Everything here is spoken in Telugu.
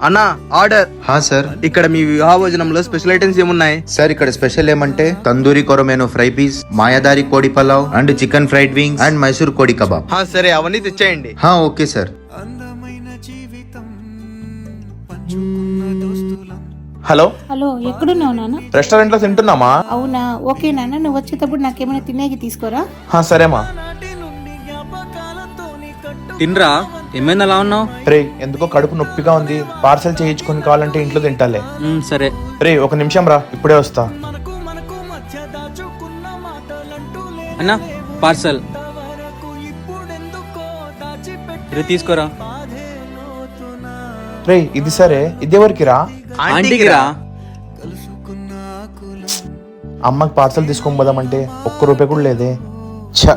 అన్నా ఆర్డర్. సార్. ఇక్కడ మీ వివాహ భోజనంలో స్పెషల్ ఐటమ్స్ ఏమున్నాయి? సార్ ఇక్కడ స్పెషల్ ఏమంటే తందూరి కొరమేను ఫ్రై పీస్, మాయాదారి కోడి pulao and chicken fried wings and Mysore కోడి కబాబ్. సరే అవన్నీ తెచ్చేయండి. Okay sir. హలో హలో, ఎక్కడున్నావు నాన్న? రెస్టారెంట్ లో తింటున్నామా? అవునా, ఓకే నాన్న. నువ్వు వచ్చేటప్పుడు నాకేమైనా తినేకి తీసుకోరా. సరేమా. తినరా, ఏమైంది అలా ఉన్నావు? రే ఎందుకో కడుపు నొప్పిగా ఉంది, పార్సల్ చేయించుకొని కావాలంటే ఇంట్లో తింటాలే. సరే. రే ఒక నిమిషం రా, ఇప్పుడే వస్తా. అన్నా పార్సల్ తీసుకోరా. రే ఇది సరే, ఇది ఎవరికి రా? ఆంటీకి రా. అమ్మకి పార్సల్ తీసుకొని పోదామంటే ఒక్క రూపాయి కూడా లేదే. ఛ